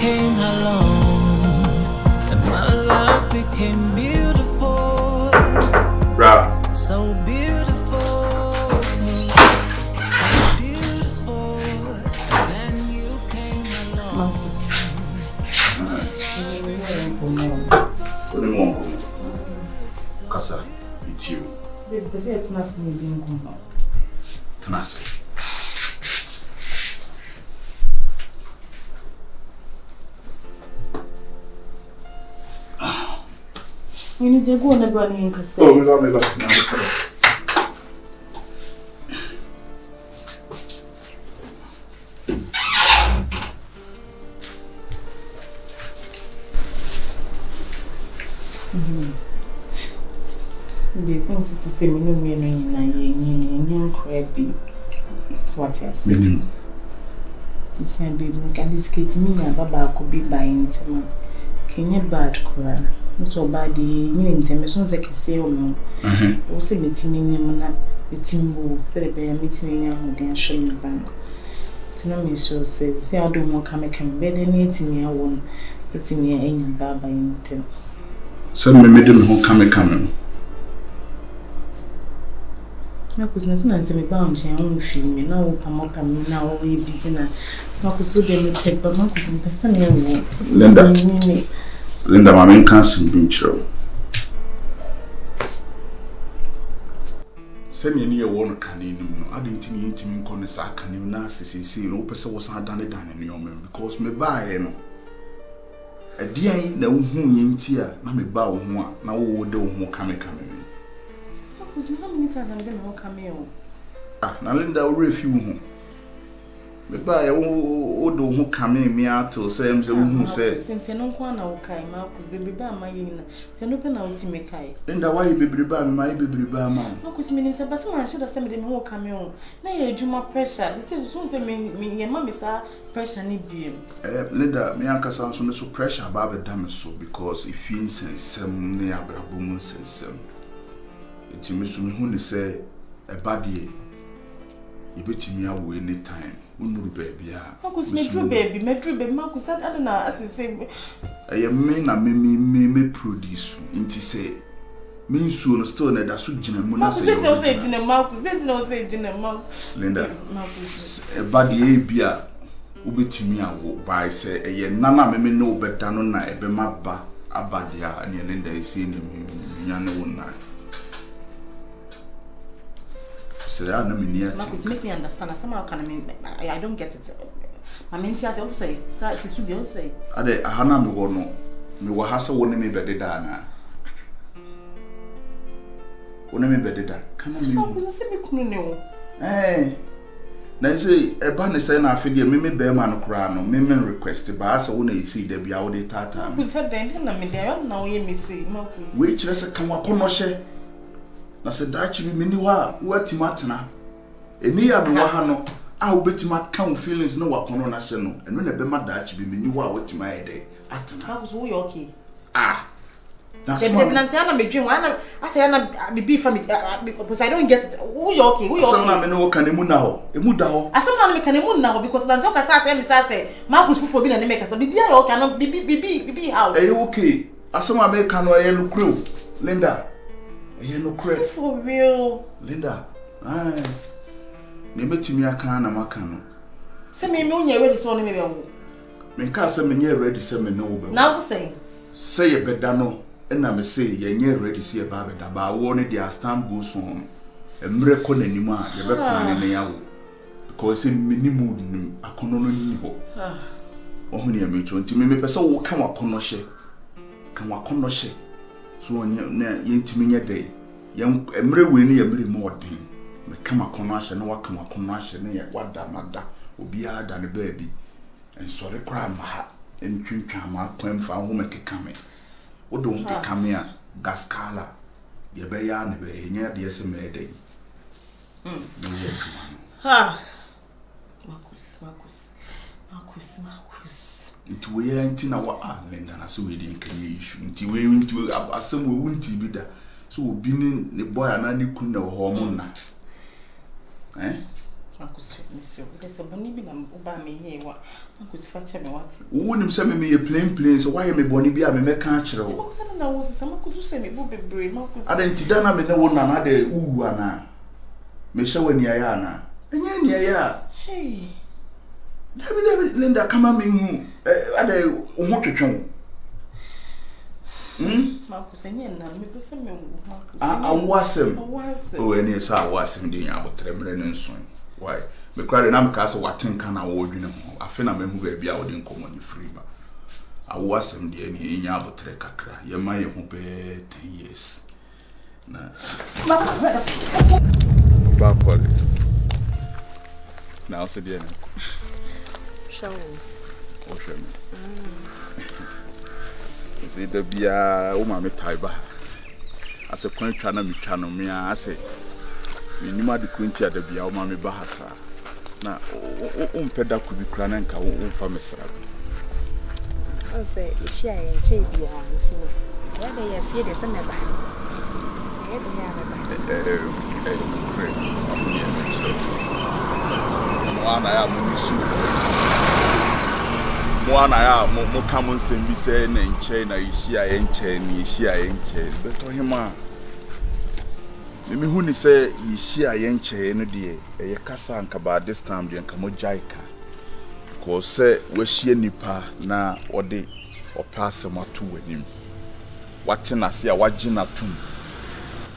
came along, and my life became beautiful. Bro. So beautiful, so beautiful. Then you came along. Kasa, it's you. Because it's not me. Tanasi. You need to go on the bunny and say, Oh, we got me back now. the things to say, me no meaning, and crabby. So what else? It's a baby, can this kid me, Baba could be buying them. Can you bad cry? So bad, you intend me, so I can say, oh no. Also, meeting me, the Timbo, the bear meeting young and show me bank. Tinami so says, say, I don't want come bed and eating me, I won't. It's in your angel Baba in ten. Send me middle who come. I was not me bound, I won't feel me now. Come up and me now, we busy now. I could so get me take, but Marcus in person. Linda, my main council being true. Send me near one cannon. I didn't need to mean corners. I can even ask see no person was not done it down in your man because me buy him. A dear no whom yin tear, na me bow one, now would do more coming. Who's how many times I'm going to come here? Ah, now Linda will refuse. Me buy do who come in me out to say, who said, since you know, one okay, Marcus, baby, by my yin, then open out to make I. Linda, why you baby by my baby by mom? Marcus means, but someone should have sent them who come on. Now you do my pressure. This is soon say me, your mammy, sir, pressure need be. Linda, me uncle sounds on so pressure about the damage so because it feels and some near Brabumans and some. It's me who say a body. You bet me away any time. Baby, Marcus, me drew baby, Marcus, I don't know, as I say. I am me produce, into say, mean soon still that should Marcus, they don't say Gina Marcus, they don't say Gina Marcus. Linda, a body beer, who bet me out by say, a year nana me no better no night, a bemaba, a badia, and your Linda is seeing him, Yana one night. Marcus, make me understand. Somehow can I don't get it. My mentor also say, it's to be also say. Ade ahana me wono. Me wa hasa woni me bededa na. Woni me bededa. Kana me. Marcus, say me kunu ne wo. Na say e ba ne say na afede me be ma no kra no. Me request ba asa wona isi da bia wo de tata. Marcus said then na me there na wo ye me say Marcus. We kire se kan wa kono hye. Na se dachi bi mini wa watima tena eni ya me wa ha no a obetima kan feelings no wa kono na hye no eno na be ma dachi bi mini wa watima ede atena how was we okay na se me na se na me dwen wa na asa na bibi family because I don't get it we okay asa na me no kan emu na ho emu da ho asa na me kan emu na ho because na so ka say me say Marcus fufo bi na ne make so bibi ya okay no bibi how okay asa ma me kan no ye no kro Linda. You no credit for real, Linda. Aye. Me betimi aka na maka no. Say me onye ready so no me be wo. Me ka say me nye ready say me no wo be. Now say. Say ye beda no, and na me say ye nye ready say ba beda ba wo ne dia stand go so. Emre ko nanim a ye be plan ne ya wo. Because say me ni mood nim akono no ni ho. Ohun ya me chonti me pese wo kan wakono hye. Kan wakono hye. So na yentimi nye dey yem emre we ni yemre modern me kama kono ahye na wakama kono ahye na ye wada mada obi ada ne baabi ensore kra ma ha entwintwa ma kwamfa ho mekeka me wodo ho keka me a gaskala ye be ya ne be nye de ese me dey Marcus It we ain't na wa Linda na so we dey kan issue nti we nti asem we wunti bi da so obi ne boy na ne kun na ho mo na Marcus, Monsieur, there's a bonny bin about me here. Marcus fetch me what? Wouldn't send me a plain, so why am I bonny be a me catch her? I was some Marcus send me book brave. I didn't done me no one another ooh, Michelle when Yana. And ya, hey, David Linda come on me, at a motor. Marcus, and yen, and me send me Marcus. I was him. Was oh, and yes, I was him doing about trembling soon. Why? The crowd and castle what think can I would you know? I feel I'm who be out in common free. I was him the any in Yabo Trekakra. You might who pay 10 years. Polly. Now, said the show. See the beer, oh, my tiber. As a point, Chana me, I say, you might be quinty at the beer, oh, mammy Bahasa. Now, Peda could be cranning and come for Miss Rabbit. I'll say, she ain't cheap, where they have feared some of One I am more common sense be saying and chain, I chain, but to him, who say, you see, I ain't chain, dear, a casank about this time, the Kamojaika. Because say, we see nipa na or day or pass him or two with him. What in I see a watching at two.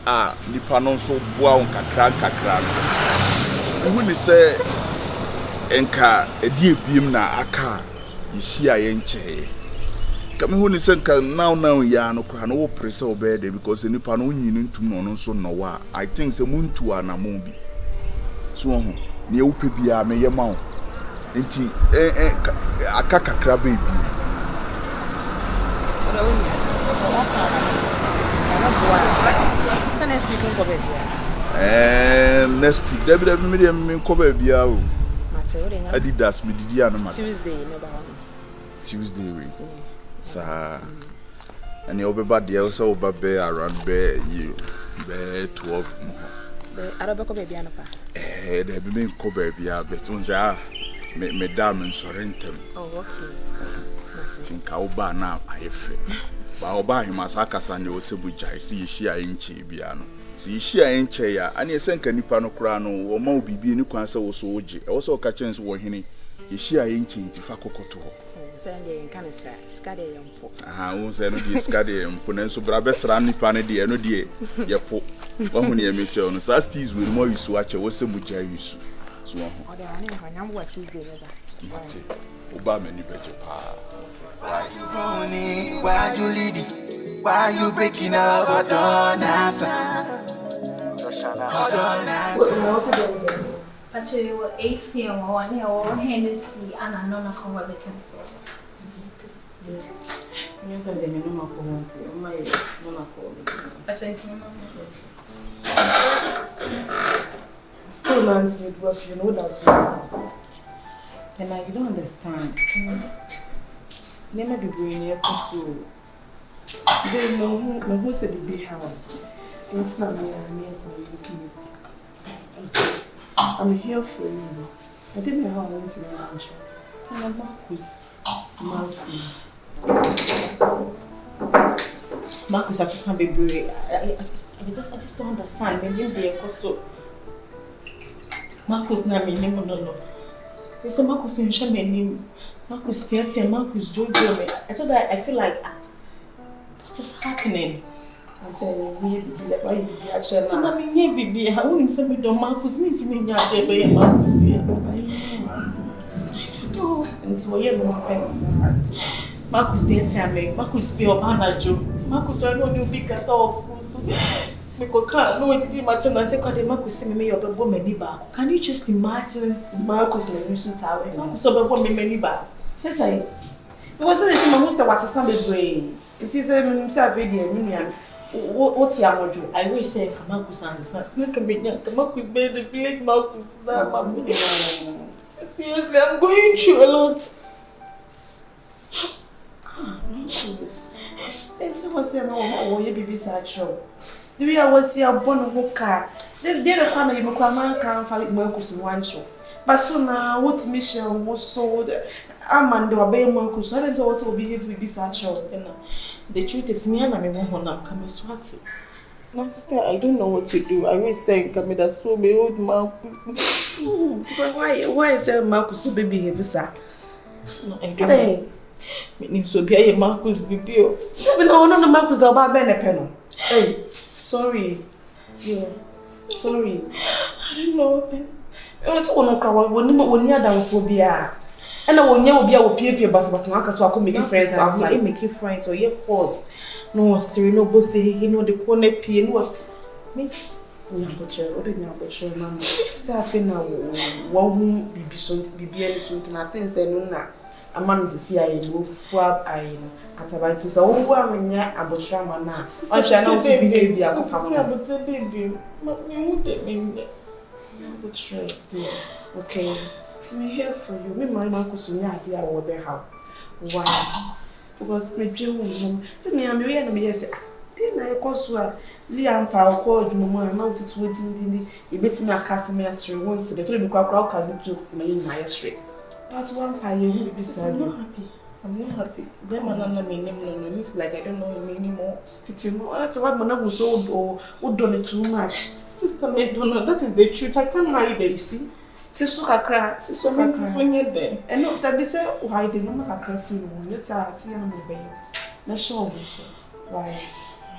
Ah, nipa non so boa kakran. When he say, Enka, a dear beam na aka. You see, I ain't chair. Come when he said, now, ya no can all press obey because any pan union to no so no. I think the moon to an amobi. So, near Upibia may your mouth. Inti, a kaka crab baby. So next week, we'll go back. Next week, David medium cover biao. Adidas me did Tuesday week. Sir, and you'll be bad, also baby around bear you, bear 12 more. I don't go baby. They be main cover bia, but me damn and sorrentum. Oh, okay. Think I'll buy now, I feel. But I'll buy him as Akasan, you will say, which I see she ain't chibiano. See, she ain't chair, and you send any panocrano or more be in Nukansa or soji. Also, catchings were hinny. You see, I ain't changed if I could to Sunday in Canada, Scaddy and Pop. I won't say no Scaddy and Ponenso Brabes Rani Panady and no dear. Your Pop. One year, Mitchell, and Sasties will more use watch a wasn't with Jays. So, I'm watching Obama, you bet your pa. Why you running? Why you leaving? Why you breaking up? I don't answer. I don't answer. Actually, it was 8 p.m. One year old Hennessy and a non convalescent soul. You tell them no more my Actually, still not with what you know that's what and like you don't understand. Never be going here to they know who said it be how it's not me and yes I'm looking. I'm here for you. I didn't know how I went to the lunch. And Marcus assistant baby. I just don't understand. Maybe they also Marcus na me name no. It's a Marcus in shame name. Marcus Tiati, Marcus Jojo me. I thought that I feel like what is happening? I'm telling you, why you be actually now? I mean, baby, I won't say me do Marcus meet me nya dey Marcus here. Oh, and so you no offense. Marcus Tiati me. Marcus be obanajo. Marcus I know you big as of because no one did matter and say Marcus see me your bebo many ba. Can you just imagine Marcus na use tawe? Marcus so bebo me many ba. Say say. It wasn't the man who said what's some brain. It is a video me what you I wish say Marcus answer. Look at me now. Marcus be the village Marcus na mommy. Seriously, I'm going through a lot. Marcus. It's not say no you baby sad show. The way I was here, born a whole car. They the family, you can't find Marcus in one show. But so now, what Michelle was sold, Amanda, obey Marcus, I don't also behave with this actual. The truth is, me and I won't want to come swat. I don't know what to do. I will say, come that so me old Marcus. But why is there Marcus so baby heavy, sir? No, I don't know. Meaning so be a Marcus video. No, no, Marcus, the bar penny. Hey, sorry. Yeah, sorry. I don't know. It was one of our when you're down for beer. And I will be able to pay bus, but Marcus will make friends outside. Make friends or your course. No, sir, no bossy, he know the corner pin what me. Butcher, mamma. So I feel now, won't be so be any sweet, and I think, say, no, a man to see I move for I at about to so one year a butcher man. I shall not behave your baby. Butcher, dear. Okay, I'm here for you. Me, my Marcus, and idea what they have. Why? Because my dream, tell me, I'm your enemy. Yes, didn't I cause her? Liam Power called Mamma and out it waiting. You bet me a customer once the 3 o'clock can do jokes in my street. But one pie, you will be sad. I'm not happy. Them and me name no use like I don't know him anymore. That's what my was old or would done it too much. Sister, I don't know. That is the truth. I can't hide it, you see. Tisuka cry, Tisuka when you're there. And not that they say, why the number of cry for you. Let's see how many baby. Let's show me. Why?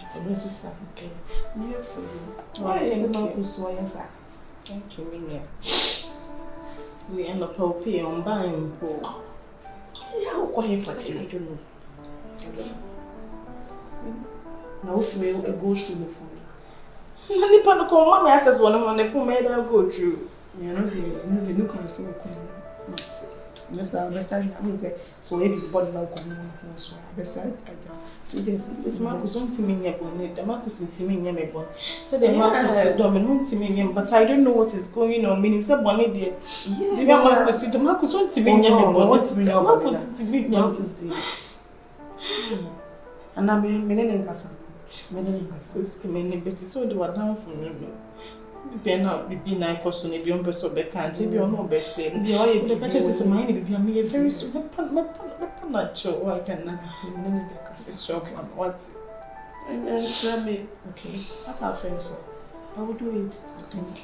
It's a message, okay. I'm here for you. Why is it not good? So, yes, sir. Thank you, Minia. We end up on buying poor. Yeah, I'll call him for tea. I don't know. Now, what's me a go through the phone? Money pan call mommy access one on the phone made I'll go through. Yeah, no, the new conversation. No, sir, beside me, so everybody now come on the phone. So, beside I this Marcus won't mean your bonnet, the Marcus in Timmy Yamabon. So the Marcus dominant Timmy, but I don't know what is going on. Meaning, some bonnet dear. The Marcus, the Marcus won't mean Yamabon. What's me, Marcus to meet Marcus? And I'm meaning person. Many persons came in, but so they were down from me. Be not be nice person, if you're so bad, can't you be on no best shame? The catches is mine, be a mere very soon. Not sure I cannot see many because it's shocking. What? And then me. Okay, that's our friends for. I will do it. Thank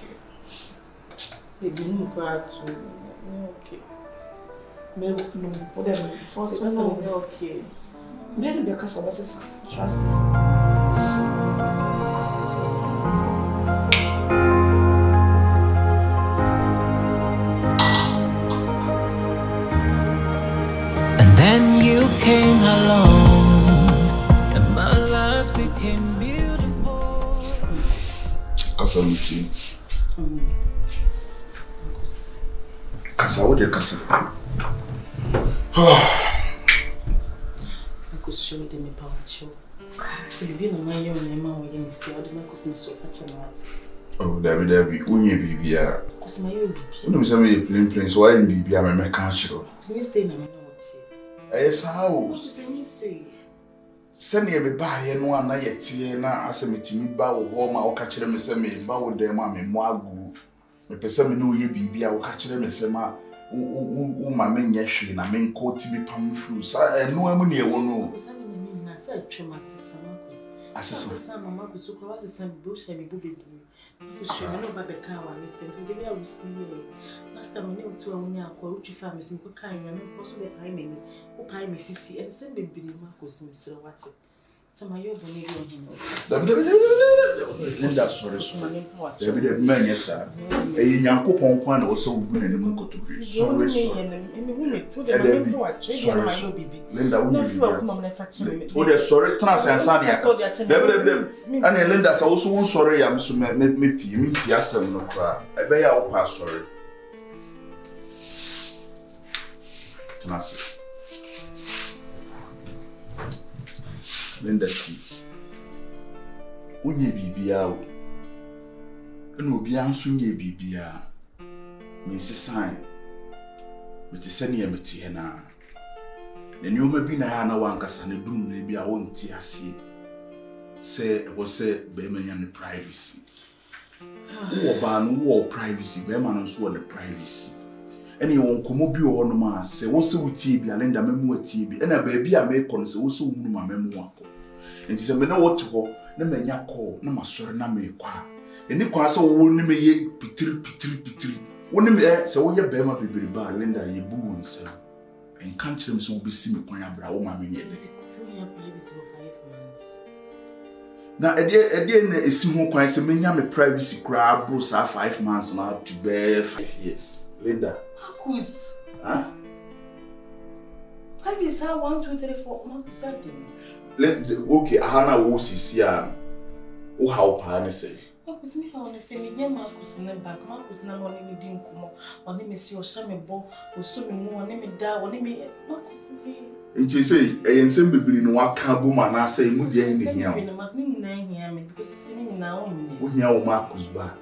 you. Baby, no cry to okay. No, whatever. First, okay. Maybe because of us, trust me. Then you came along, and my life became beautiful. Kasa muti. Kasa wo de kasa. Show them about show. Baby, no man, you and Emma, we may see other customers so fetch and what. Oh, David, Unya Bibia. Cause my baby. When you say plain, so I am Bibia, I'm a cancer. You stay in a minute. Yes, how? What you say? Send me a buy and one night yet, na as a meeting bow home, I'll catch them and send me bow there, mammy, Magu. Me person know ye Bibia, I'll catch them and say, ma, my men yeshi, and I mean, coat to be palm fruits. I know I'm near one room. I said, my sister, Assistant, Mamma, who so called the same bush and be she know about the car and listen, maybe I will see you. Last time I knew to a woman, which families in Cocaine, and possibly pie me, who pie me, Sissy, and send baby Marcus in Mr. Watson. Some of your bonnet on him. Linda, sorry, David, man, yes, sir. A young couple point also win in the Mungo to be sorry. Linda, would have sorry, Trans and Sadia. And Linda's also one sorry, I'm so make me pee, me, yes, I'm no cry. I bet I'll pass sorry. Trans. Linda, Unye bibia o. Eno obi anso nye bibia. Me sesan. Me te sene ye meti he na. Ne nyoma bi na ha na wankasa ne dum na bi a wonti ase. say it was said Beman and the privacy. Who ban war privacy, Beman also the privacy. Anyone come up your own man, say, what's with TB, Alenda Memo TB, and a baby I make on, so also my memoir. And she said, me know what to go, no me call, no my sorry, no me qua. And the class of one me ye pitri. One me so your Bema baby bar, Linda, ye boo and say, and can't them so be seen upon your brow, my minute. Now, a dear is more quite a many privacy crab, Bruce, 5 months now to bear 5 years. Linda. Marcus. Huh? 5 years, 1, 2, 3, 4 months. Okay, Hannah was here. Oh, how parents say. Marcus, me, I want to say, me, Marcus, in the back. Marcus, no one in the dim come on me, see or Sammy Bo, or so me more, name it down, or name me, Marcus. And she say, I am simply in what cabo man, I say, Moody in the here. Because singing now, we hear Marcus back.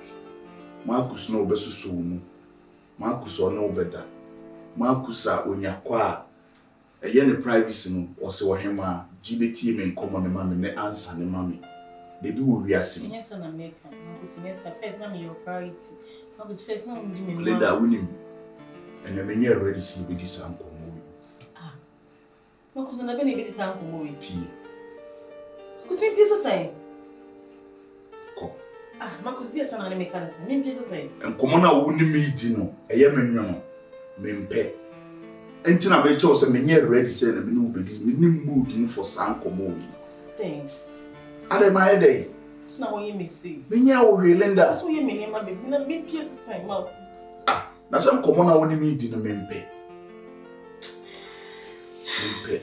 Marcus no better soon. Marcus or no better. Marcus are on your qua. A yen privacy or so him, GBT men come on the mammy, ne answer the mammy. They do reassing. Yes, and American. Marcus, yes, first name your priority. Marcus, first name, Linda winning. And I mean, you're ready to see with this uncle. Marcus, na bene be this uncle movie. Marcus, me pesa sai. Ko. Marcus, dia sana na mechanics. Me pesa sai. En komo na wo ni me di no, eye menwo no, me mpe. Enti na be che o se me nye ready say na me no be this, me ni mood no for san komo wi. Thank. Ade my day. Na wo ye me see. Me nya wo hwe Linda. So ye me ma be na me pesa sai ma. Na sam komo na wo ni me di no me mpe. Mpe.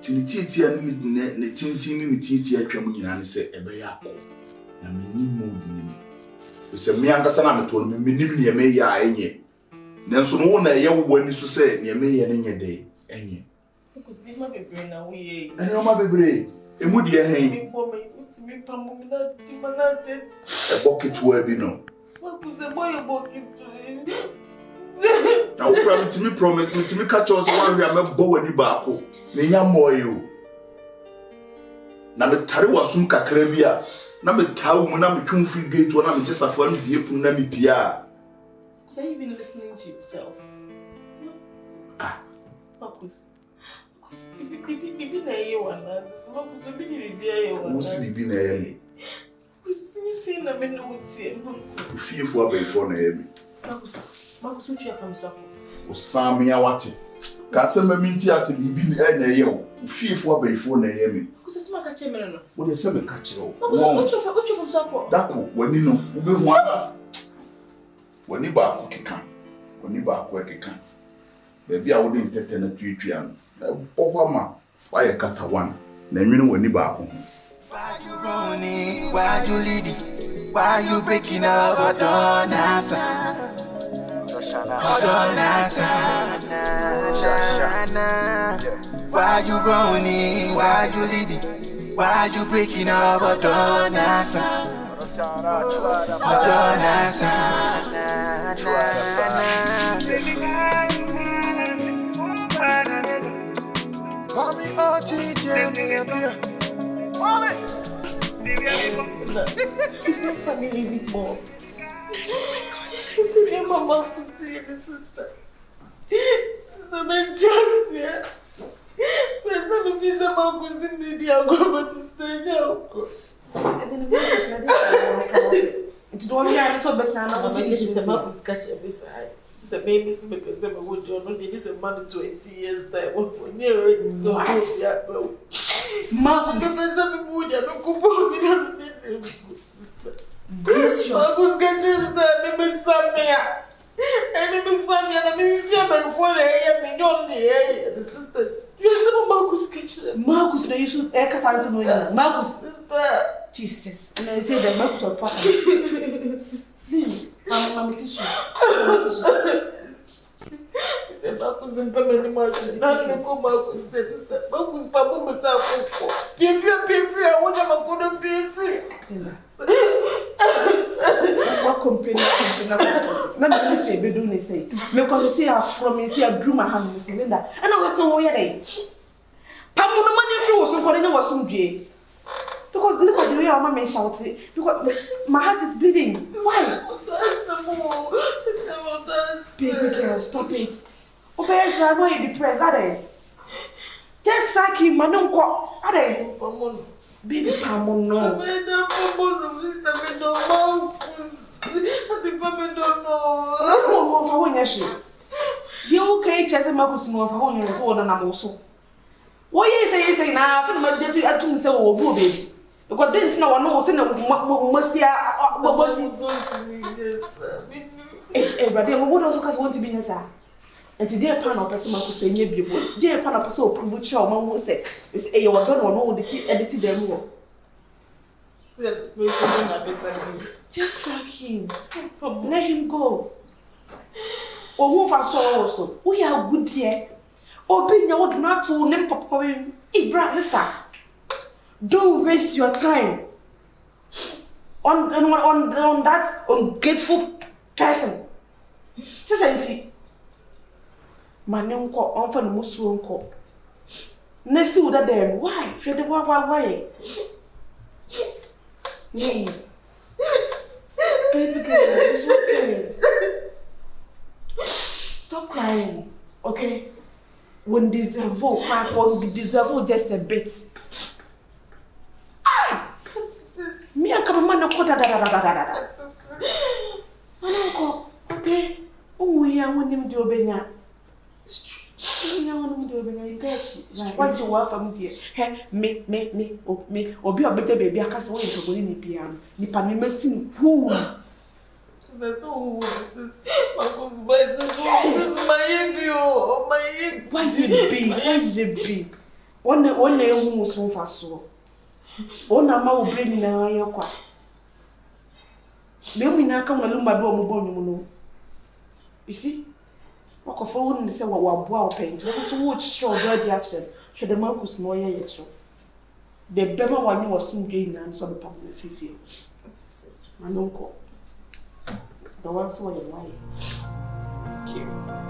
Tiniti ne tintin ni titi atwam nyina ne se ebe ya akọ. Na me ni mood ni. Se me anga sana me to no me nim ne me ya enye. Nanso no na ye wo ani so se ne me ye ne nye de enye. Because this ma bebre na we ye. Ani o ma bebre. Emu de hen. Me pam me na ti manate. E bucket wa bi no. Marcus, e boy bucket. Na wo promise me to me catch us one we am bo wani baako. Me nya moyo. Na me tare wasum kakra bi a na me tawo mu na me twum free gate na me jesafo na bie fun na me pia. Because are you even listening to yourself? Marcus. Bibi na ye wana. Marcus, bibi ye wana. Wo si bibi na ye. Say na me no tie. Fiefo abefo na ye bi. Marcus, what you have from Sako? Osam ya wate. Ka se ma minti ase bibi na ye o. Fiefo abefo na ye mi. Because some ka che me no. Wo de se me ka che o. What you from Sako? Dako wani no, wo be hu ana. Wani ba ko keka. Wani ba ko keka. Be bia wo de ntete na twitwia no. Pohwa ma wa ye kata wan. Na nwene wani ba ko. Why you running? Why you leaving? Why you breaking up? I don't answer. I don't answer. Why you running? Why you leaving? Why you breaking up? I don't answer. I don't answer. Call me OTJ, It's not family anymore. It's your mama to see the sister. It's the mentality. There's no visa Marcus didn't need the alcohol sister now. And then the it's don't hear so better now. But it's the Marcus catch every side. It's a baby because I'm would you know this is man 20 years time. When you're ready, so yeah. Marcus, I'm would you know go me Marcus got you say me Samia. And me Samia na me fia by for the million the sister. You say Marcus catch Marcus na you should ekasa no Marcus sister. Jesus. And I say that Marcus of father. I'm tissue. Say Marcus in permanent margin. Now you go Marcus sister. Marcus papa myself. Be free. I want to go to be free. What company? Now me say be do ni say. Me cause say I from me say I drew my hand me say Linda. And I went to where dey. Pamu no money free was so calling was some day. Because way your mama is shouting because my heart is bleeding. Why? Baby girl, stop it. Okay, so I know you're depressed, are they? Just sack him, man, don't go. Are they? Baby, Pamon, no. The okay, Chess and Marcus know for one year old and I'm also. Why you say now? I feel my duty at two so old, baby. Because then no one knows in a Mercia. What was he going to me? But then what also want to be in a and today, pan of person who say, dear pan of person who prove your mom will say, is a or don't know the tea edited them more. Just like him. Let him go. Or who I saw also. We are good here. Open your old not to name Papa. It's brother sister. Don't waste your time on that ungrateful person. Just say my name call on for the Muslim call. Next to that them. Why? Why? Me. Baby girl, it's okay. Stop crying, okay? When deserve happen, deserve just a bit. Me and come man no da. Okay? Oh, we are when him do obenya. You get why you want from here? Hey, me, obi better baby, I can't wait to go in the piano. Nipa me messing who? That's all. Why you be? One day who was so fast so. One ama will bring in a yakwa. Let me now come and look my door, no. You see? What of all and say what wow paint? What is what show the action? Should the Marcus know yet? The Bema one was soon gained and some public fee. My uncle. The one saw your wife. Thank you.